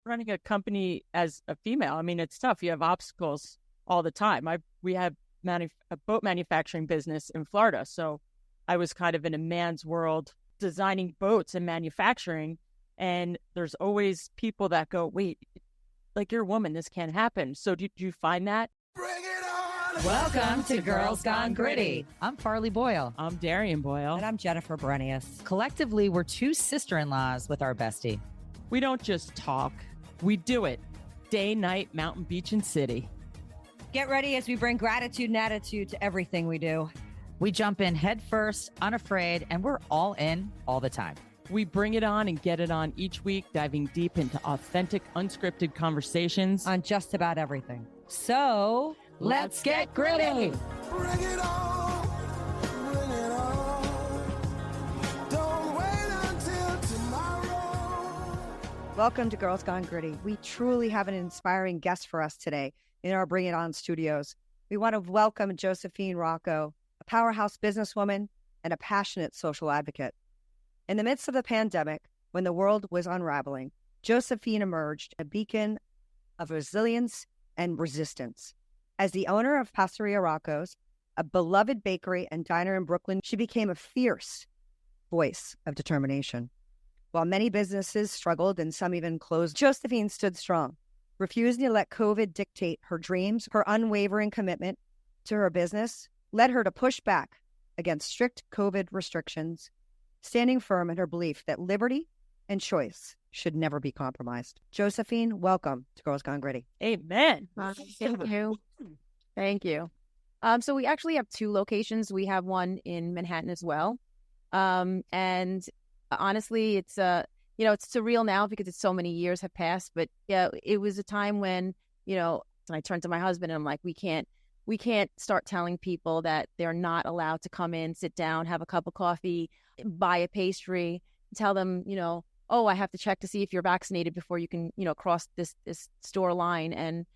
running a company as a female, I mean, it's tough. You have obstacles all the time. We have a boat manufacturing business in Florida. So I was kind of in a man's world designing boats and manufacturing. And there's always people that go, wait, like, you're a woman, this can't happen. So do you find that? Bring it on! Welcome to Girls Gone Gritty. I'm Farley Boyle. I'm Darian Boyle. And I'm Jennifer Berenius. Collectively, we're two sister-in-laws with our bestie. We don't just talk, we do it. Day, night, mountain, beach, and city. Get ready as we bring gratitude and attitude to everything we do. We jump in head first, unafraid, and we're all in all the time. We bring it on and get it on each week, diving deep into authentic, unscripted conversations on just about everything. So, let's get gritty. Bring it on! Bring it on! Don't wait until tomorrow! Welcome to Girls Gone Gritty. We truly have an inspiring guest for us today in our Bring It On studios. We want to welcome Josephine Rocco, a powerhouse businesswoman and a passionate social advocate. In the midst of the pandemic, when the world was unraveling, Josephine emerged a beacon of resilience and resistance. As the owner of Paso Rio Aracos, a beloved bakery and diner in Brooklyn, she became a fierce voice of determination. While many businesses struggled and some even closed, Josephine stood strong, refusing to let COVID dictate her dreams. Her unwavering commitment to her business led her to push back against strict COVID restrictions, standing firm in her belief that liberty and choice should never be compromised. Josephine, welcome to Girls Gone Gritty. Amen. Thank you. Thank you. So we actually have two locations. We have one in Manhattan as well. And honestly, it's it's surreal now because it's so many years have passed. But yeah, it was a time when, and I turned to my husband and I'm like, we can't start telling people that they're not allowed to come in, sit down, have a cup of coffee, buy a pastry, tell them, oh, I have to check to see if you're vaccinated before you can, cross this store line. And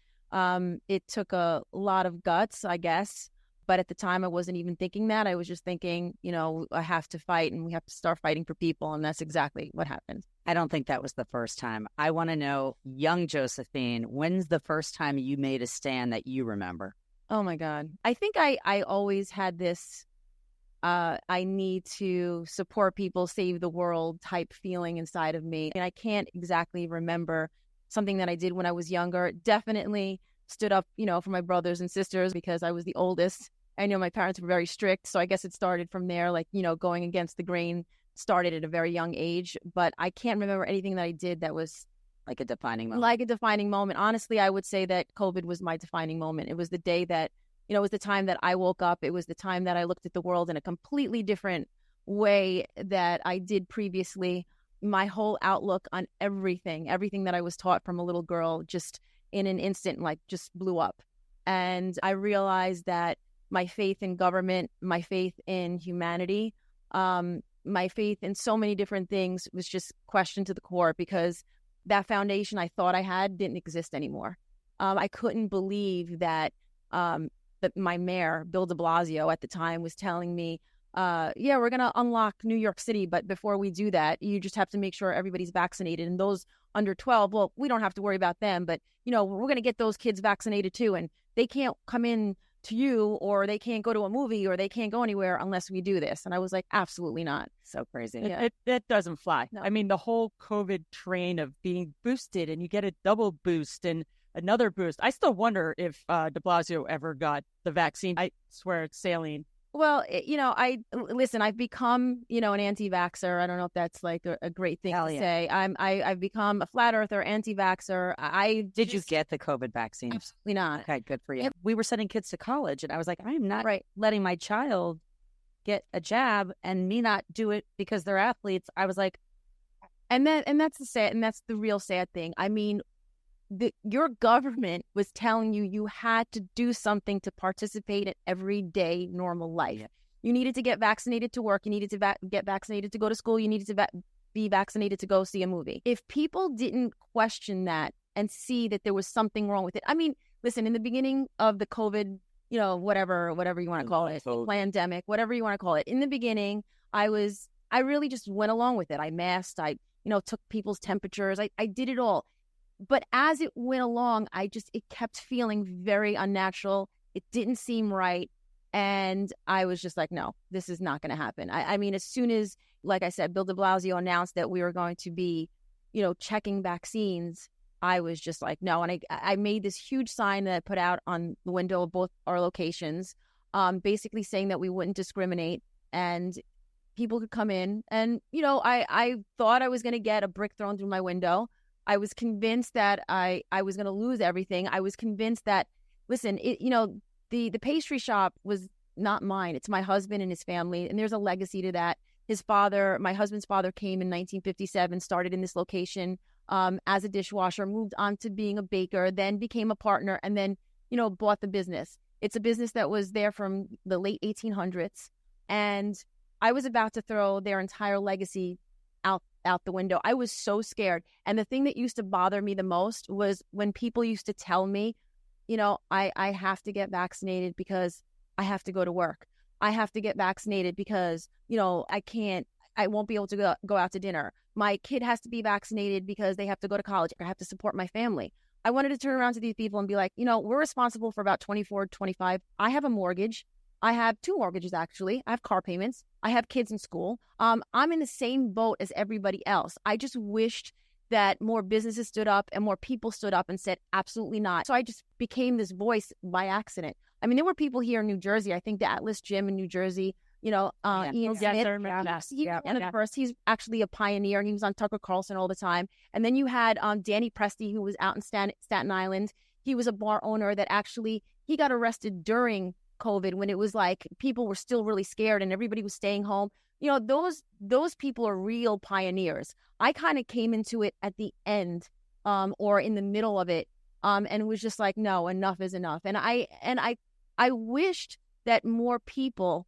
it took a lot of guts, I guess. But at the time, I wasn't even thinking that. I was just thinking, I have to fight and we have to start fighting for people. And that's exactly what happened. I don't think that was the first time. I want to know, young Josephine, when's the first time you made a stand that you remember? Oh, my God. I think I always had this I need to support people, save the world type feeling inside of me. And I can't exactly remember something that I did when I was younger. Definitely stood up, for my brothers and sisters because I was the oldest. I know my parents were very strict. So I guess it started from there, going against the grain started at a very young age. But I can't remember anything that I did that was like a defining moment. Like a defining moment. Honestly, I would say that COVID was my defining moment. It was the day that, it was the time that I woke up. It was the time that I looked at the world in a completely different way that I did previously. My whole outlook on everything that I was taught from a little girl just in an instant, just blew up. And I realized that my faith in government, my faith in humanity, my faith in so many different things was just questioned to the core because that foundation I thought I had didn't exist anymore. I couldn't believe that my mayor, Bill de Blasio, at the time was telling me, we're going to unlock New York City. But before we do that, you just have to make sure everybody's vaccinated. And those under 12, well, we don't have to worry about them. But, we're going to get those kids vaccinated, too. And they can't come in to you or they can't go to a movie or they can't go anywhere unless we do this. And I was like, absolutely not. So crazy. Yeah. It doesn't fly. No. I mean, the whole COVID train of being boosted and you get a double boost and another boost. I still wonder if de Blasio ever got the vaccine. I swear it's saline. Well, I've become, an anti-vaxxer. I don't know if that's like a great thing to say. I've become a flat earther, anti-vaxxer. Did you get the COVID vaccine? Absolutely not. Okay, good for you. We were sending kids to college and I was like, I am not letting my child get a jab and me not do it because they're athletes. I was like, and that's the real sad thing. I mean, your government was telling you had to do something to participate in everyday normal life. Yeah. You needed to get vaccinated to work. You needed to get vaccinated to go to school. You needed to be vaccinated to go see a movie. If people didn't question that and see that there was something wrong with it. I mean, listen, in the beginning of the COVID, whatever you want to call it, pandemic, whatever you want to call it. In the beginning, I really just went along with it. I masked. I took people's temperatures. I did it all. But as it went along, it kept feeling very unnatural. It didn't seem right. And I was just like, no, this is not going to happen. I mean, as soon as, like I said, Bill de Blasio announced that we were going to be, checking vaccines, I was just like, no. And I made this huge sign that I put out on the window of both our locations, basically saying that we wouldn't discriminate and people could come in. And, I thought I was going to get a brick thrown through my window. I was convinced that I was going to lose everything. I was convinced that, listen, the pastry shop was not mine. It's my husband and his family. And there's a legacy to that. My husband's father came in 1957, started in this location as a dishwasher, moved on to being a baker, then became a partner, and then, bought the business. It's a business that was there from the late 1800s. And I was about to throw their entire legacy out the window. I was so scared. And the thing that used to bother me the most was when people used to tell me, I have to get vaccinated because I have to go to work. I have to get vaccinated because, I won't be able to go out to dinner. My kid has to be vaccinated because they have to go to college. I have to support my family. I wanted to turn around to these people and be like, we're responsible for about 24, 25. I have a mortgage. I have 2 mortgages, actually. I have car payments. I have kids in school. I'm in the same boat as everybody else. I just wished that more businesses stood up and more people stood up and said, absolutely not. So I just became this voice by accident. I mean, there were people here in New Jersey. I think the Atlas Gym in New Jersey, Ian Smith. At first, he's actually a pioneer, and he was on Tucker Carlson all the time. And then you had Danny Presti, who was out in Staten Island. He was a bar owner that actually, he got arrested during COVID when it was like people were still really scared and everybody was staying home. Those people are real pioneers. I kind of came into it at the end or in the middle of it and was just like, no, enough is enough. And I wished that more people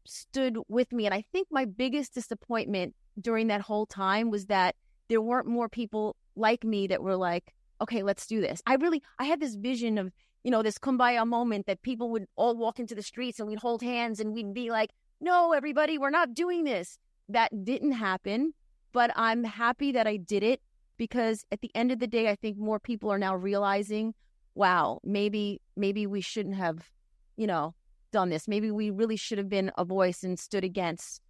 stood with me. And I think my biggest disappointment during that whole time was that there weren't more people like me that were like, okay, let's do this. I had this vision of, this kumbaya moment that people would all walk into the streets and we'd hold hands and we'd be like, no, everybody, we're not doing this. That didn't happen, but I'm happy that I did it because at the end of the day, I think more people are now realizing, wow, maybe we shouldn't have, done this. Maybe we really should have been a voice and stood against,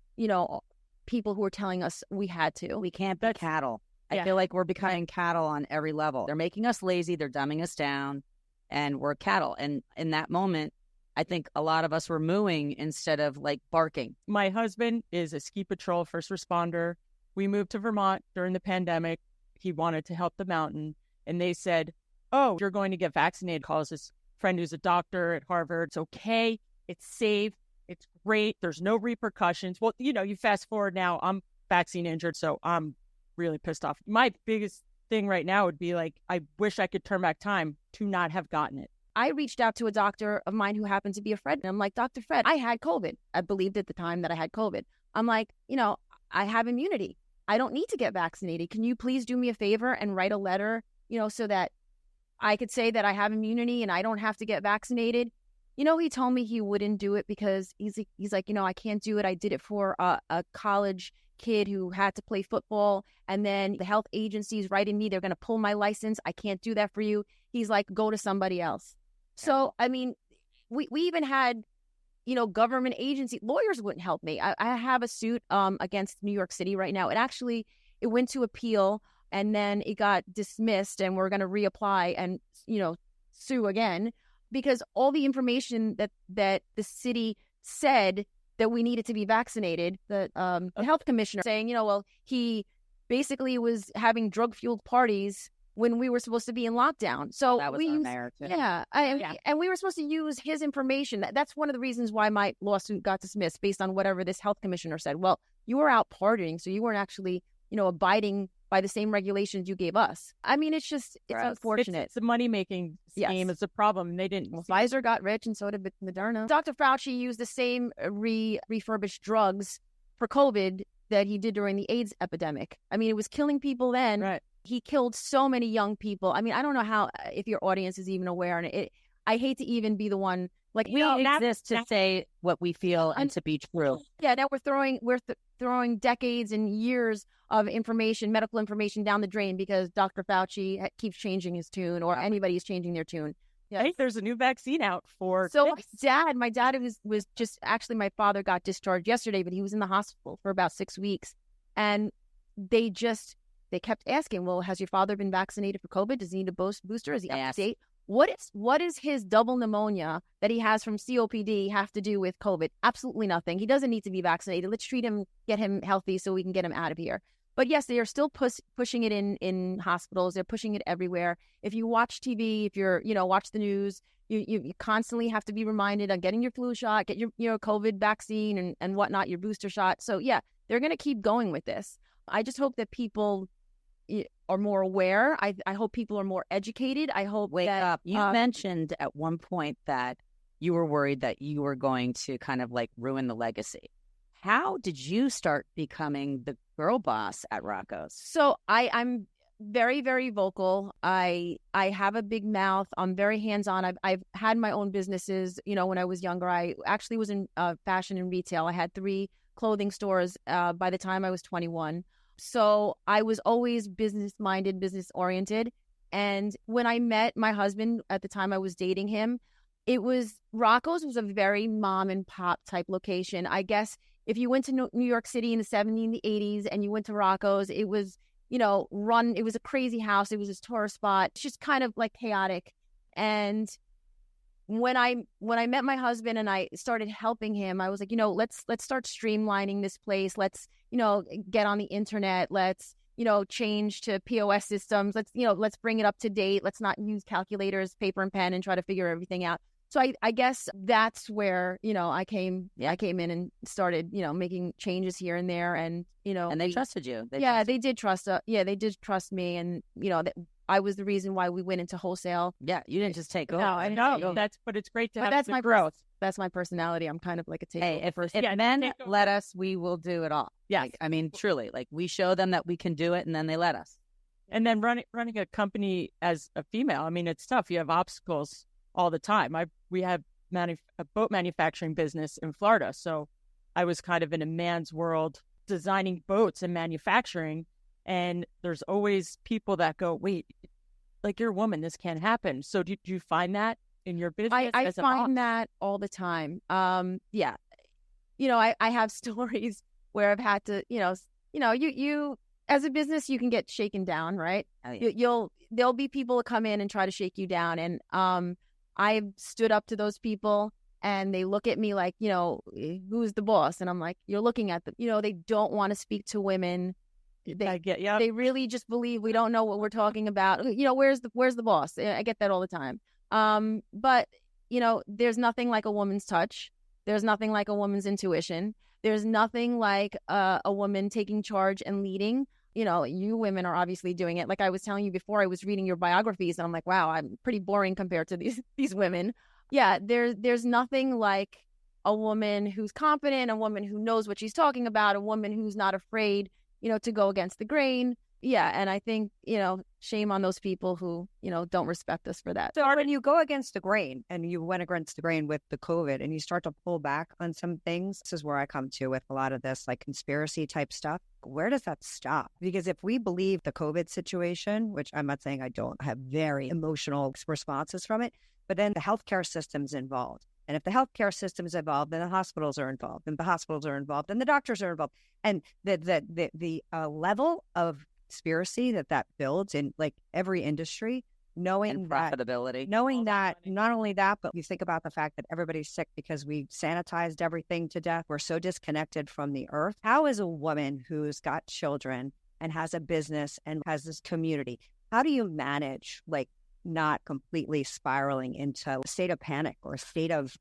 people who are telling us we had to. We can't be cattle. I feel like we're becoming cattle on every level. They're making us lazy. They're dumbing us down. And we're cattle. And in that moment, I think a lot of us were mooing instead of like barking. My husband is a ski patrol first responder. We moved to Vermont during the pandemic. He wanted to help the mountain. And they said, oh, you're going to get vaccinated. Calls his friend who's a doctor at Harvard. It's okay. It's safe. It's great. There's no repercussions. Well, you fast forward now. I'm vaccine injured, so I'm really pissed off. My biggest thing right now would be like, I wish I could turn back time to not have gotten it. I reached out to a doctor of mine who happened to be a Fred. And I'm like, Dr. Fred, I had COVID. I believed at the time that I had COVID. I'm like, I have immunity. I don't need to get vaccinated. Can you please do me a favor and write a letter, so that I could say that I have immunity and I don't have to get vaccinated? He told me he wouldn't do it because he's like, I can't do it. I did it for a college kid who had to play football, and then the health agency's writing me, they're going to pull my license. I can't do that for you. He's like, go to somebody else. So, I mean, we even had, government agency lawyers wouldn't help me. I have a suit against New York City right now. It went to appeal and then it got dismissed, and we're going to reapply and, sue again because all the information that the city said that we needed to be vaccinated, the health commissioner saying, he basically was having drug-fueled parties when we were supposed to be in lockdown. So that was our narrative. And we were supposed to use his information. That's one of the reasons why my lawsuit got dismissed based on whatever this health commissioner said. Well, you were out partying, so you weren't actually, abiding by the same regulations you gave us. I mean, it's unfortunate. It's the money-making scheme is the problem. They didn't. Well, Pfizer got rich, and so did Moderna. Dr. Fauci used the same refurbished drugs for COVID that he did during the AIDS epidemic. I mean, it was killing people then. Right. He killed so many young people. I mean, I don't know if your audience is even aware. And I hate to even be the one like We exist to say what we feel and to be true. Yeah, now we're throwing decades and years of information, medical information down the drain because Dr. Fauci keeps changing his tune, or anybody's changing their tune. Yeah. Hey, there's a new vaccine out for So kids. my dad was just actually, my father got discharged yesterday, but he was in the hospital for about 6 weeks, and they kept asking, well, has your father been vaccinated for COVID? Does he need a booster? Is he up to date? What is his double pneumonia that he has from COPD have to do with COVID? Absolutely nothing. He doesn't need to be vaccinated. Let's treat him, get him healthy so we can get him out of here. But yes, they are still pushing it in hospitals. They're pushing it everywhere. If you watch TV, if you're, watch the news, you constantly have to be reminded on getting your flu shot, get your COVID vaccine and whatnot, your booster shot. So yeah, they're going to keep going with this. I just hope that people are more aware. I hope people are more educated. I hope Wake up. You mentioned at one point that you were worried that you were going to kind of like ruin the legacy. How did you start becoming the girl boss at Roccos? So I'm very, very vocal. I have a big mouth. I'm very hands-on. I've had my own businesses. When I was younger, I actually was in fashion and retail. I had 3 clothing stores by the time I was 21. So I was always business-minded, business-oriented. And when I met my husband at the time I was dating him, Roccos was a very mom and pop type location. I guess if you went to New York City in the 70s and the 80s and you went to Roccos, it was, it was a crazy house. It was this tourist spot. It's just kind of like chaotic. And when I met my husband and I started helping him, I was like, let's start streamlining this place. Let's, get on the internet. Let's, change to POS systems. Let's bring it up to date. Let's not use calculators, paper and pen and try to figure everything out. So I guess that's where, I came in and started, making changes here and there. And, and they trusted you. They did trust. They did trust me. And, I was the reason why we went into wholesale. Yeah, you didn't just take over. No, I know. But it's great to have that's the my growth. That's my personality. I'm kind of like a takeover. Hey, if men let us, we will do it all. Yeah, truly, like we show them that we can do it, and then they let us. And then running a company as a female, it's tough. You have obstacles all the time. We have a boat manufacturing business in Florida, so I was kind of in a man's world designing boats and manufacturing. And there's always people that go, wait, like you're a woman, this can't happen. So do you find that in your business? I find that all the time. Yeah. I have stories where I've had to, you as a business, you can get shaken down, right? Oh, yeah. There'll be people that come in and try to shake you down. And I've stood up to those people and they look at me like, who's the boss? And I'm like, you're looking at them, they don't want to speak to women. They really just believe we don't know what we're talking about. Where's the boss? I get that all the time. But there's nothing like a woman's touch. There's nothing like a woman's intuition. There's nothing like a woman taking charge and leading. You women are obviously doing it. Like I was telling you before, I was reading your biographies and I'm like, wow, I'm pretty boring compared to these women. Yeah, there's nothing like a woman who's confident, a woman who knows what she's talking about, a woman who's not afraid to go against the grain. Yeah. And I think, shame on those people who, don't respect us for that. So when you go against the grain and you went against the grain with the COVID and you start to pull back on some things, this is where I come to with a lot of this like conspiracy type stuff. Where does that stop? Because if we believe the COVID situation, which I'm not saying I don't have very emotional responses from it, but then the healthcare system's involved. And if the healthcare system is involved, then the hospitals are involved, and the hospitals are involved, and the doctors are involved. And the level of conspiracy that builds in like every industry, knowing and profitability, that not only that, but you think about the fact that everybody's sick because we sanitized everything to death. We're so disconnected from the earth. How is a woman who's got children and has a business and has this community, how do you manage like not completely spiraling into a state of panic or a state of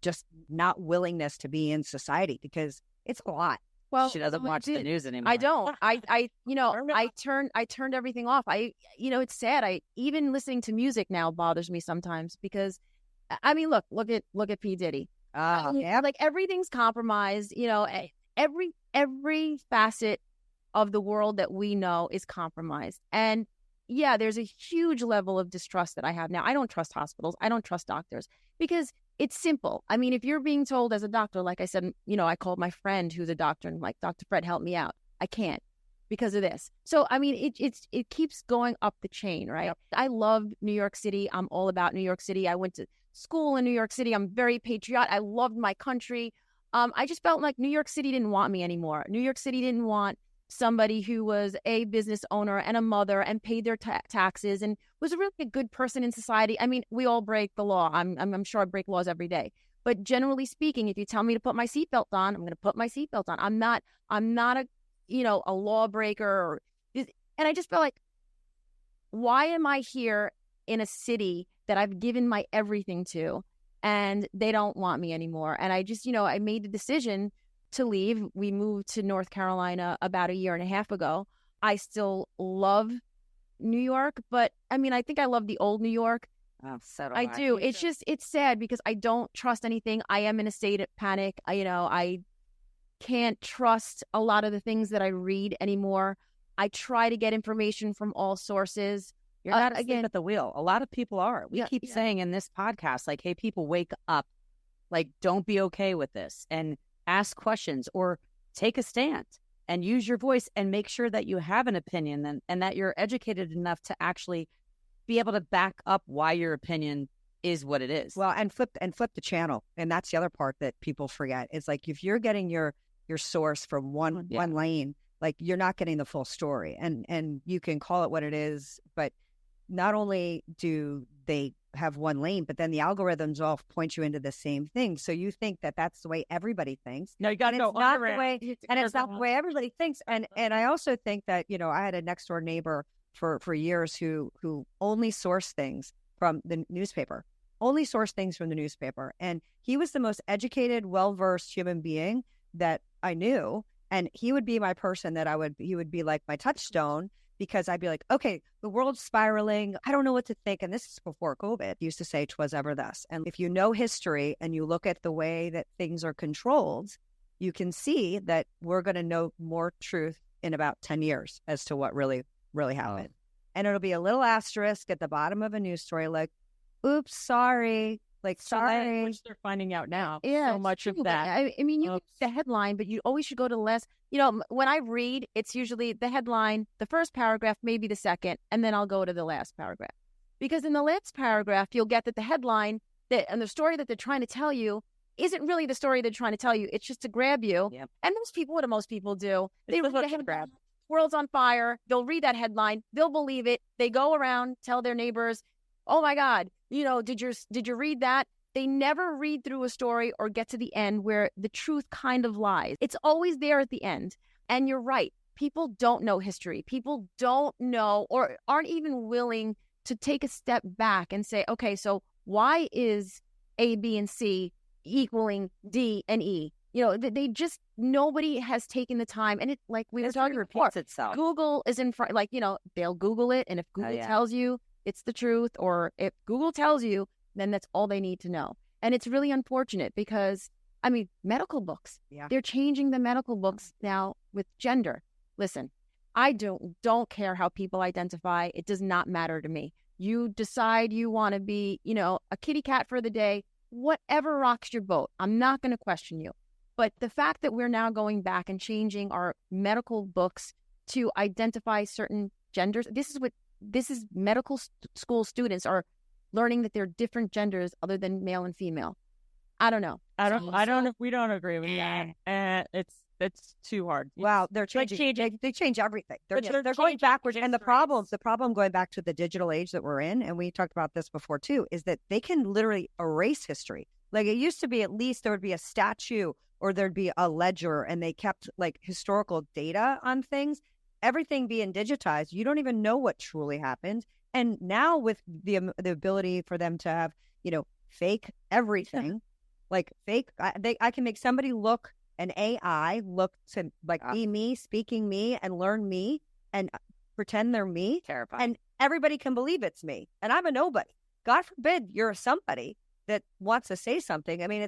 just not willingness to be in society? Because it's a lot. Well, she doesn't watch the news anymore. I don't. I turned everything off. It's sad. Even listening to music now bothers me sometimes because, look at P. Diddy. Yeah. Like everything's compromised. Every facet of the world that we know is compromised. And yeah, there's a huge level of distrust that I have now. I don't trust hospitals. I don't trust doctors because it's simple. I mean, if you're being told as a doctor, like I said, I called my friend who's a doctor and I'm like, Dr. Fred, help me out. I can't because of this. So, I mean, it keeps going up the chain, right? Yep. I love New York City. I'm all about New York City. I went to school in New York City. I'm very patriotic. I loved my country. I just felt like New York City didn't want me anymore. New York City didn't want somebody who was a business owner and a mother and paid their taxes and was really a good person in society. I mean, we all break the law. I'm sure I break laws every day. But generally speaking, if you tell me to put my seatbelt on, I'm going to put my seatbelt on. I'm not a lawbreaker. And I just felt like, why am I here in a city that I've given my everything to and they don't want me anymore? And I just, I made the decision to leave. We moved to North Carolina about a year and a half ago. I still love New York, but I mean, I think I love the old New York. Oh, so do I do. It's just, it's sad because I don't trust anything. I am in a state of panic. I can't trust a lot of the things that I read anymore. I try to get information from all sources. You're not asleep at the wheel. A lot of people are. We keep saying in this podcast, like, hey, people, wake up. Like, don't be okay with this. And ask questions or take a stand and use your voice and make sure that you have an opinion and that you're educated enough to actually be able to back up why your opinion is what it is. Well, and flip the channel. And that's the other part that people forget. It's like, if you're getting your source from one lane, like, you're not getting the full story. And you can call it what it is, but not only do they have one lane, but then the algorithms all point you into the same thing. So you think that that's the way everybody thinks. No, you got to go not the way, and it's not the way everybody thinks. And I also think that, I had a next door neighbor for years who only sourced things from the newspaper, And he was the most educated, well-versed human being that I knew. And he would be my person that he would be like my touchstone, because I'd be like, okay, the world's spiraling. I don't know what to think. And this is before COVID. He used to say, 'twas ever thus. And if you know history and you look at the way that things are controlled, you can see that we're going to know more truth in about 10 years as to what really happened. And it'll be a little asterisk at the bottom of a news story, like, oops, sorry. Like, sorry. Which they're finding out now. Yeah, so much of true. that. I mean, you get the headline, but you always should go to the last. When I read, it's usually the headline, the first paragraph, maybe the second, and then I'll go to the last paragraph. Because in the last paragraph, you'll get that the headline and the story that they're trying to tell you isn't really the story they're trying to tell you. It's just to grab you. Yep. And what do most people do? They read the headline, grab. world's on fire. They'll read that headline. They'll believe it. They go around, tell their neighbors, oh my God, did you read that? They never read through a story or get to the end where the truth kind of lies. It's always there at the end. And you're right. People don't know history. People don't know or aren't even willing to take a step back and say, okay, so why is A, B, and C equaling D and E? They just, nobody has taken the time. And it, like we were talking before, itself. Google is in front, they'll Google it. And if Google tells you it's the truth, or if Google tells you, then that's all they need to know. And it's really unfortunate because, medical books, they're changing the medical books now with gender. Listen, I don't care how people identify. It does not matter to me. You decide you want to be, a kitty cat for the day, whatever rocks your boat. I'm not going to question you. But the fact that we're now going back and changing our medical books to identify certain genders, this is medical school students are learning that there are different genders other than male and female. I don't know. We don't agree with that. And it's too hard. Wow, they're changing. They change everything. They're going backwards. And the problem going back to the digital age that we're in, and we talked about this before too, is that they can literally erase history. Like, it used to be, at least there would be a statue or there'd be a ledger, and they kept like historical data on things. Everything being digitized, you don't even know what truly happened. And now with the ability for them to have, fake everything, like fake, I can make somebody an AI look to be me, speaking me, and learn me, and pretend they're me. Terrifying. And everybody can believe it's me. And I'm a nobody. God forbid you're a somebody that wants to say something. I mean,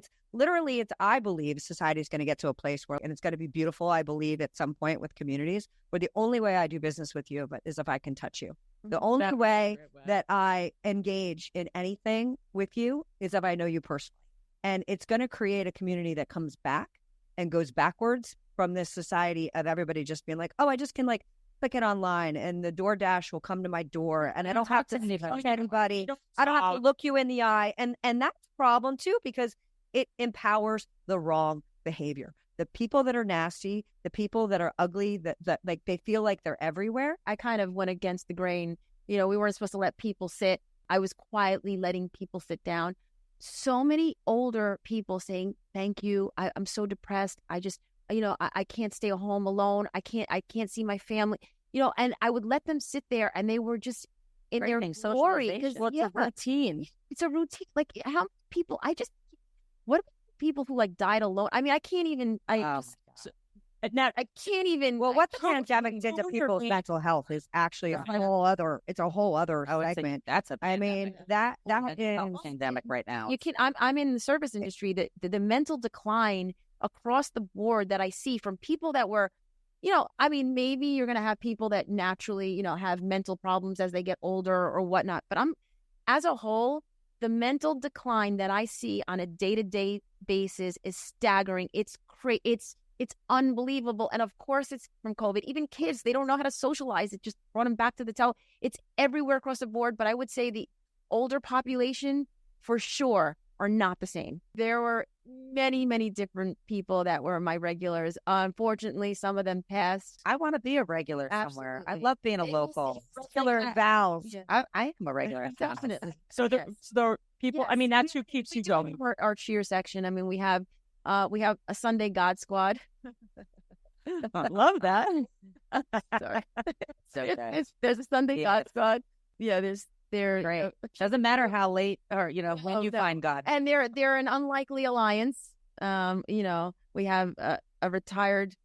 I believe society is going to get to a place where, and it's going to be beautiful, I believe, at some point with communities, where the only way I do business with you is if I can touch you. The only That's way a great way. that I engage in anything with you is if I know you personally. And it's going to create a community that comes back and goes backwards from this society of everybody just being like, oh, I just can like click it online and the DoorDash will come to my door and I don't have to talk to anybody. I don't have to look you in the eye. And that's a problem too, because it empowers the wrong behavior. The people that are nasty, the people that are ugly, that like they feel like they're everywhere. I kind of went against the grain. You know, we weren't supposed to let people sit. I was quietly letting people sit down. So many older people saying, thank you. I'm so depressed. I just, you know, I can't stay home alone. I can't see my family, you know, and I would let them sit there and they were just in their glory. Because Well, it's a routine. It's a routine. Like how people, what about people who like died alone? I mean, I can't even, Now, I can't even. Well, what the I pandemic did to people's mental health is actually a whole other segment. That's a I mean, that is pandemic right now. You can. I'm in the service industry. The mental decline across the board that I see from people that were, you know, I mean, maybe you're going to have people that naturally, you know, have mental problems as they get older or whatnot. But as a whole, the mental decline that I see on a day-to-day basis is staggering. It's unbelievable. And of course, it's from COVID. Even kids, they don't know how to socialize. It just brought them back to the tele. It's everywhere across the board. But I would say the older population, for sure, are not the same. There were many, many different people that were my regulars. Unfortunately, some of them passed. I want to be a regular somewhere. I Absolutely. love being a local. killer vows. Yeah. I am a regular. Definitely. so the people, I Yes. mean, that's who keeps We you do going. have our cheer section. I mean, we have a Sunday God Squad. I love that. Sorry. So good. There's a Sunday Yeah. God Squad. Yeah, they're Great. Doesn't matter how late or when you no. find God. and they're an unlikely alliance. You know, we have a retired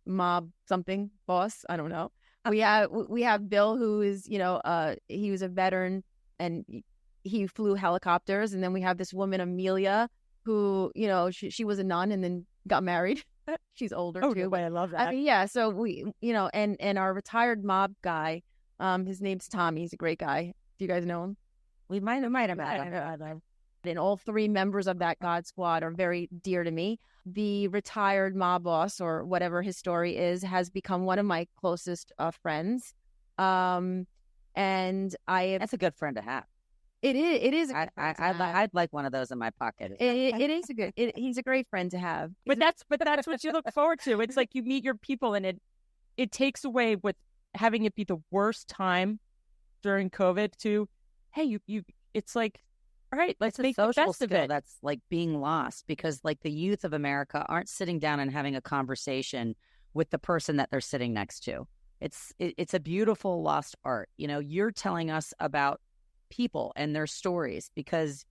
mob something boss. I don't know. We have Bill, who is, you know, he was a veteran and he flew helicopters, and then we have this woman Amelia, who, you know, she was a nun and then got married. She's older Oh, too. no way, I love that. I mean, yeah. So we, you know, and our retired mob guy, his name's Tommy. He's a great guy. Do you guys know him? We might have met him. And all three members of that God Squad are very dear to me. The retired mob boss, or whatever his story is, has become one of my closest friends. And I have, That's a good friend to have. it is a good friend to have. I'd like one of those in my pocket. It is a good. He's a great friend to have. But that's what you look forward to. It's like you meet your people, and it takes away with having it be the worst time during COVID to, hey, you it's like, all right, let's make the social best of skill it. that's like being lost, because like the youth of America aren't sitting down and having a conversation with the person that they're sitting next to. It's a beautiful lost art. You know, you're telling us about people and their stories because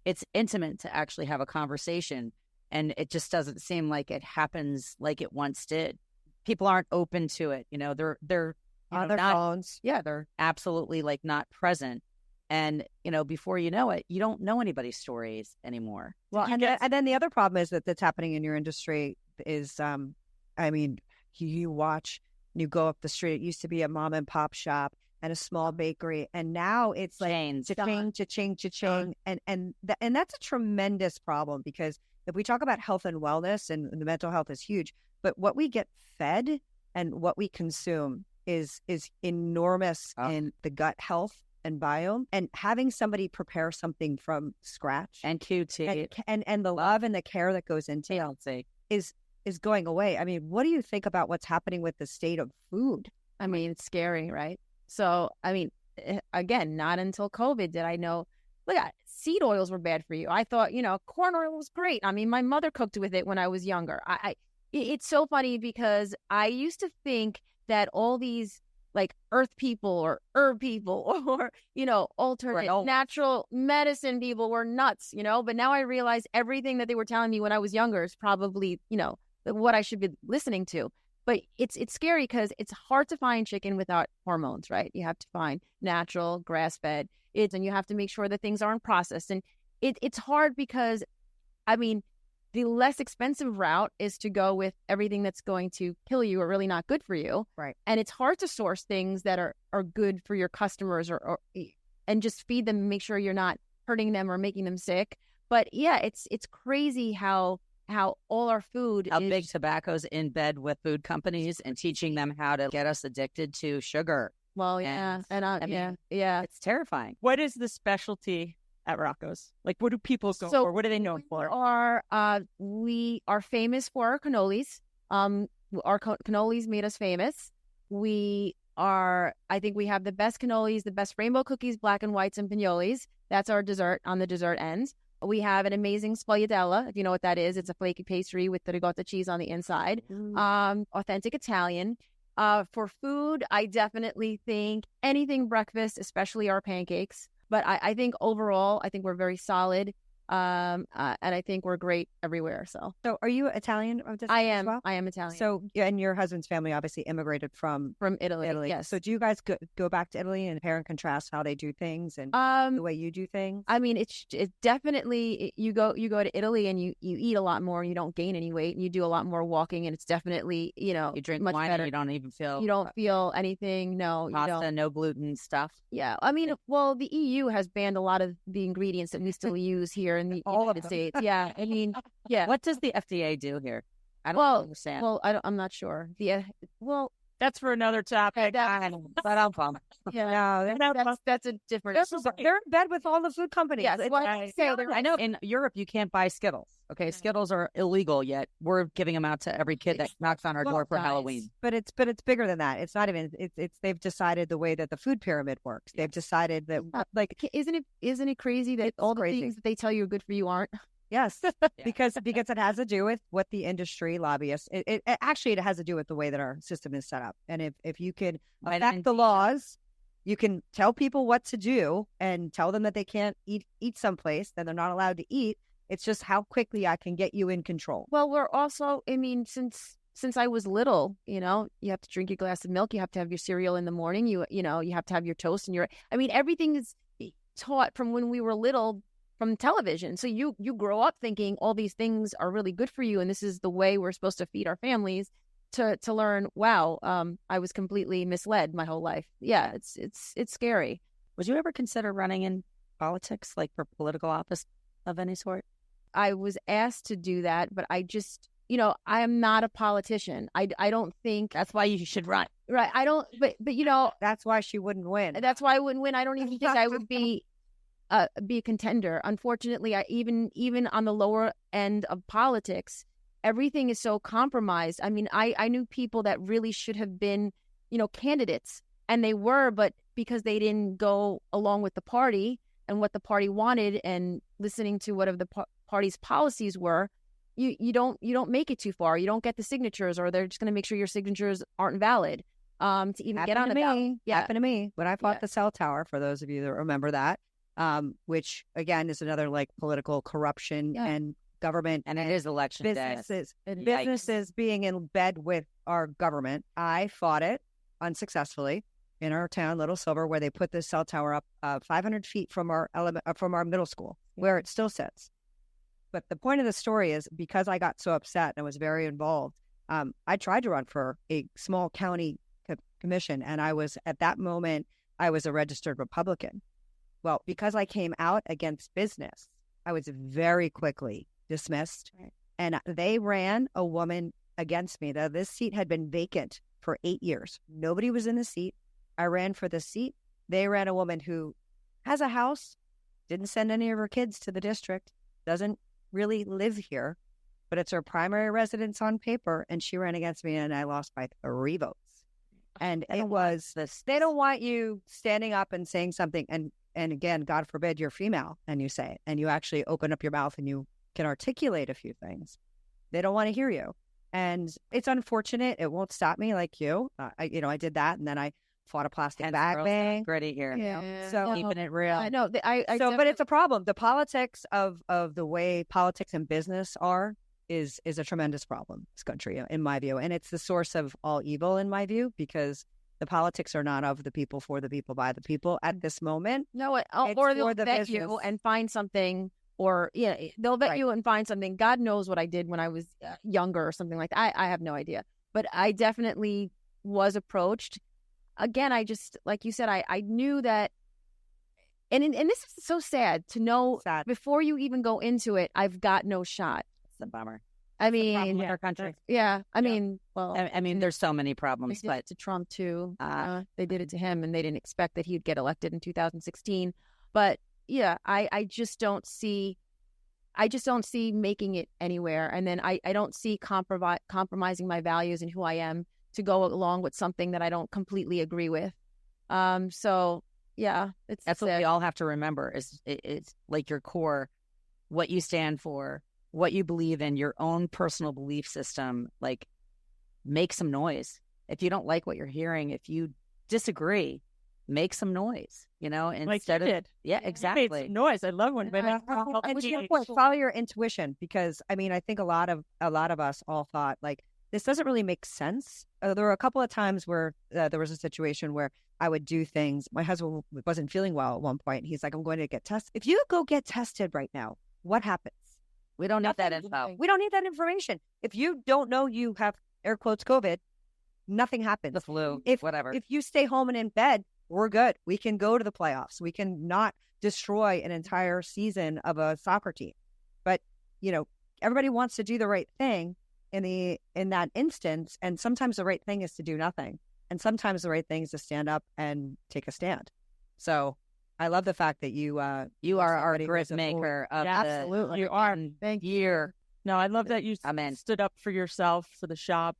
it's intimate to actually have a conversation, and it just doesn't seem like it happens like it once did. People aren't open to it. You know, they're On their not, phones. yeah, they're absolutely like not present. And, you know, before you know it, you don't know anybody's stories anymore. Well, and then the other problem is that's happening in your industry is, I mean, you watch, you go up the street. It used to be a mom and pop shop and a small bakery, and now it's like Chains. cha-ching, and that's a tremendous problem, because if we talk about health and wellness, and the mental health is huge, but what we get fed and what we consume is enormous in the gut health and biome, and having somebody prepare something from scratch And QT. and the love and the care that goes into it is going away. I mean, what do you think about what's happening with the state of food? I mean, it's scary, right? So, I mean, again, not until COVID did I know, look, seed oils were bad for you. I thought, you know, corn oil was great. I mean, my mother cooked with it when I was younger. It's so funny because I used to think that all these like earth people or herb people or, you know, alternate natural medicine people were nuts, you know, but now I realize everything that they were telling me when I was younger is probably, you know, what I should be listening to. But it's scary because it's hard to find chicken without hormones, right? You have to find natural, grass-fed, and you have to make sure that things aren't processed. And it's hard because, I mean, the less expensive route is to go with everything that's going to kill you or really not good for you. Right. And it's hard to source things that are good for your customers and just feed them and make sure you're not hurting them or making them sick. But yeah, it's crazy how all our food How big tobacco's in bed with food companies and teaching them how to get us addicted to sugar. Well, yeah. Yeah. It's terrifying. What is the specialty at Roccos? Like, what do people go for? What are they known for? We are famous for our cannolis. Our cannolis made us famous. I think we have the best cannolis, the best rainbow cookies, black and whites, and pinoles. That's our dessert on the dessert end. We have an amazing sfogliatella, if you know what that is. It's a flaky pastry with the ricotta cheese on the inside. Authentic Italian. For food, I definitely think anything breakfast, especially our pancakes. But I think overall, I think we're very solid. And I think we're great everywhere. So are you Italian? I am. As well? I am Italian. So, and your husband's family obviously immigrated from Italy. Yes. So do you guys go back to Italy and compare and contrast how they do things and the way you do things? I mean, it's definitely you go to Italy and you eat a lot more and you don't gain any weight and you do a lot more walking and it's definitely you drink much wine better. And you don't feel anything. No, pasta, you don't. no gluten stuff. Yeah, I mean, well, the EU has banned a lot of the ingredients that we still use here in the United States. Yeah, I mean, yeah. What does the FDA do here? I don't understand. Well, I'm not sure. That's for another topic. But I'm fine. Yeah, no, that's a different. They're in bed with all the food companies. Yes, I know in Europe you can't buy Skittles. Okay, Skittles are illegal, yet we're giving them out to every kid that knocks on our door for Halloween. But it's bigger than that. It's not even. It's they've decided the way that the food pyramid works. They've decided that isn't it crazy that all the things that they tell you are good for you aren't? Yes, because it has to do with what the industry lobbyists. It actually has to do with the way that our system is set up. And if you can affect the laws, you can tell people what to do and tell them that they can't eat someplace that they're not allowed to eat. It's just how quickly I can get you in control. Well, we're also, I mean, since I was little, you have to drink your glass of milk. You have to have your cereal in the morning. You have to have your toast and everything is taught from when we were little from television. So you grow up thinking all these things are really good for you. And this is the way we're supposed to feed our families to learn, wow, I was completely misled my whole life. Yeah, it's scary. Would you ever consider running in politics, like for political office of any sort? I was asked to do that, but I just, I am not a politician. I don't think that's why you should run. Right. I don't, but that's why she wouldn't win. That's why I wouldn't win. I don't even think I would be a contender. Unfortunately, even on the lower end of politics, everything is so compromised. I mean, I knew people that really should have been, candidates, and they were, but because they didn't go along with the party and what the party wanted and listening to whatever the party's policies were, you don't make it too far. You don't get the signatures, or they're just going to make sure your signatures aren't valid to even get on the ballot. Yeah, happened to me when I fought the cell tower. For those of you that remember that, which again is another like political corruption and government, and it is election businesses being in bed with our government. I fought it unsuccessfully in our town, Little Silver, where they put this cell tower up 500 feet from our middle school, where it still sits. But the point of the story is, because I got so upset and was very involved, I tried to run for a small county commission, and at that moment I was a registered Republican. Well, because I came out against business, I was very quickly dismissed, and they ran a woman against me. This seat had been vacant for 8 years. Nobody was in the seat. I ran for the seat. They ran a woman who has a house, didn't send any of her kids to the district, doesn't really live here, but it's her primary residence on paper, and she ran against me, and I lost by 3 votes. And it was this. They don't want you standing up and saying something, and again, God forbid you're female and you say it, and you actually open up your mouth and you can articulate a few things. They don't want to hear you, and it's unfortunate. It won't stop me like you. I did that, and then I fought a plastic bag bang. Gritty here. Yeah. So keeping it real. I know. But it's a problem. The politics of the way politics and business are is a tremendous problem in this country, in my view. And it's the source of all evil, in my view, because the politics are not of the people, for the people, by the people at this moment. No, or they'll vet you and find something or they'll vet you and find something. God knows what I did when I was younger or something like that. I have no idea, but I definitely was approached. Again, I just, like you said, I knew that, and this is so sad to know before you even go into it, I've got no shot. It's a bummer. I mean, With our country. I mean, well, I mean, there's so many problems, they did but it to Trump too. They did it to him, and they didn't expect that he'd get elected in 2016. But yeah, I just don't see making it anywhere. And then I don't see compromising my values and who I am to go along with something that I don't completely agree with. So yeah, that's what we all have to remember is it's like your core, what you stand for, what you believe in, your own personal belief system. Like, make some noise. If you don't like what you're hearing, if you disagree, make some noise, instead of, yeah, exactly. Made some noise. I love when women follow your intuition, because I mean, I think a lot of us all thought like, this doesn't really make sense. There were a couple of times where there was a situation where I would do things. My husband wasn't feeling well at one point. He's like, I'm going to get tested. If you go get tested right now, what happens? We don't need that info. We don't need that information. If you don't know you have, air quotes, COVID, nothing happens. The flu, whatever. If you stay home and in bed, we're good. We can go to the playoffs. We can not destroy an entire season of a soccer team. But, everybody wants to do the right thing in that instance. And sometimes the right thing is to do nothing. And sometimes the right thing is to stand up and take a stand. So I love the fact that you are our grit maker of absolutely. You are. Thank you. No, I love that you stood up for yourself, for the shop,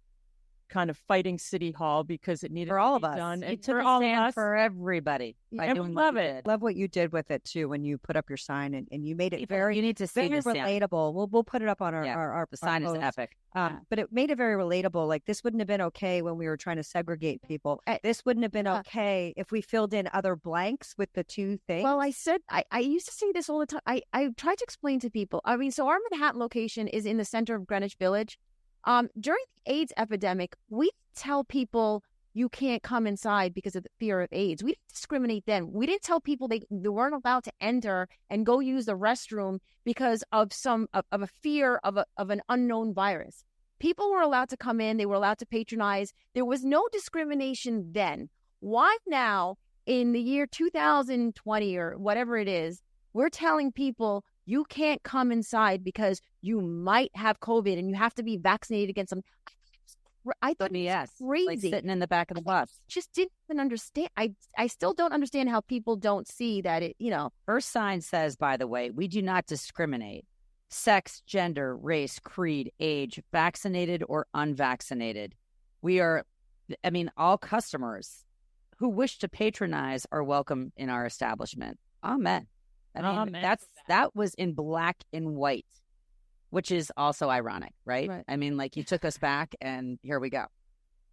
kind of fighting City Hall because it needed for all to be of us. done. And for all of us, for everybody. I love it. Love what you did with it too when you put up your sign and you made it very. You need to see very relatable. We'll put it up on our the sign is epic. But it made it very relatable. Like, this wouldn't have been okay when we were trying to segregate people. This wouldn't have been okay if we filled in other blanks with the two things. Well, I said I used to say this all the time. I tried to explain to people. I mean, so our Manhattan location is in the center of Greenwich Village. During the AIDS epidemic, we tell people you can't come inside because of the fear of AIDS. We didn't discriminate then. We didn't tell people they weren't allowed to enter and go use the restroom because of a fear of an unknown virus. People were allowed to come in. They were allowed to patronize. There was no discrimination then. Why now, in the year 2020 or whatever it is, we're telling people you can't come inside because you might have COVID and you have to be vaccinated against them. I thought it was crazy. Like sitting in the back of the bus. Just didn't even understand. I still don't understand how people don't see that it, Her sign says, by the way, we do not discriminate. Sex, gender, race, creed, age, vaccinated or unvaccinated. We are, all customers who wish to patronize are welcome in our establishment. Amen. That was in black and white, which is also ironic, right? You took us back and here we go.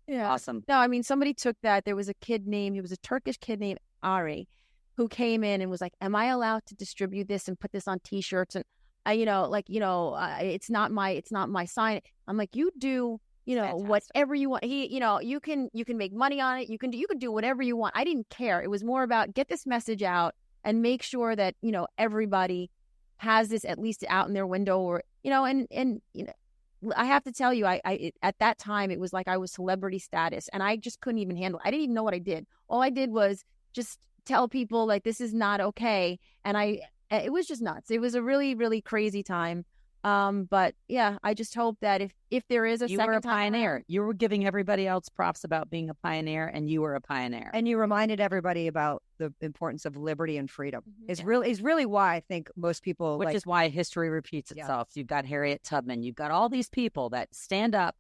Yeah. Awesome. No, somebody took that. There was a he was a Turkish kid named Ari who came in and was like, am I allowed to distribute this and put this on t-shirts? And it's not my sign. I'm like, you do, Fantastic. Whatever you want. You can make money on it. You can do whatever you want. I didn't care. It was more about get this message out and make sure that, everybody has this at least out in their window or, I have to tell you, at that time, it was like I was celebrity status and I just couldn't even handle it. I didn't even know what I did. All I did was just tell people like, this is not okay. And it was just nuts. It was a really, really crazy time. But yeah, I just hope that if there is you were a pioneer, you were giving everybody else props about being a pioneer, and you were a pioneer, and you reminded everybody about the importance of liberty and freedom. Is really why I think most people, which is why history repeats itself. You've got Harriet Tubman, you've got all these people that stand up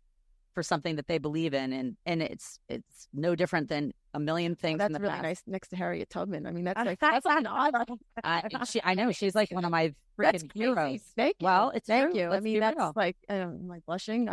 for something that they believe in, and it's no different than a million things. That's in the really past. nice next to Harriet Tubman. That's an odd. I know she's like one of my freaking heroes. Thank you. Well, it's thank true. you. Let's be that's real. like, am I blushing?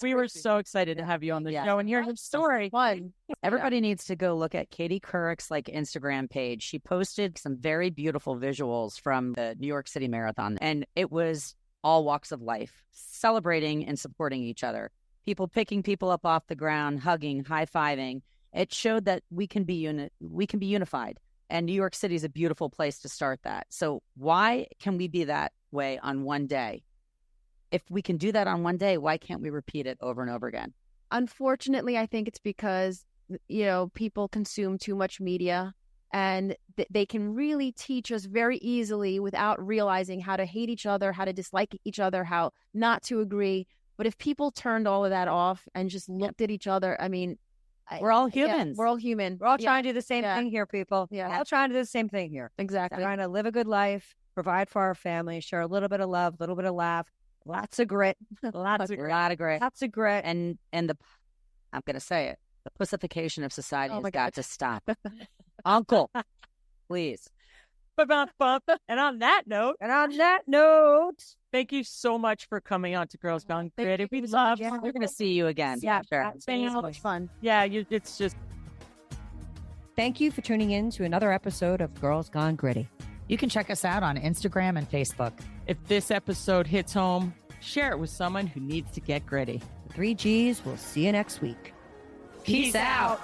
We were so excited to have you on the show and hear your story. Fun. Everybody needs to go look at Katie Couric's Instagram page. She posted some very beautiful visuals from the New York City Marathon, and it was all walks of life, celebrating and supporting each other. People picking people up off the ground, hugging, high-fiving. It showed that we can be unified. And New York City is a beautiful place to start that. So why can we be that way on one day? If we can do that on one day, why can't we repeat it over and over again? Unfortunately, I think it's because, people consume too much media, and they can really teach us very easily without realizing how to hate each other, how to dislike each other, how not to agree. But if people turned all of that off and just looked at each other, I mean, we're all humans. we're all human. We're all trying to do the same thing here, people. Yeah. We're all trying to do the same thing here. Exactly. Trying to live a good life, provide for our family, share a little bit of love, a little bit of laugh, lots of grit, Lots of grit. lots of grit. And I'm going to say it, the pussification of society has got to stop. Uncle, please. And on that note, thank you so much for coming on to Girls Gone Gritty. We love. We're going to see you again. Yeah, sure. it's been so much fun. Yeah, it's just. Thank you for tuning in to another episode of Girls Gone Gritty. You can check us out on Instagram and Facebook. If this episode hits home, share it with someone who needs to get gritty. The 3 Gs, we'll see you next week. Peace out.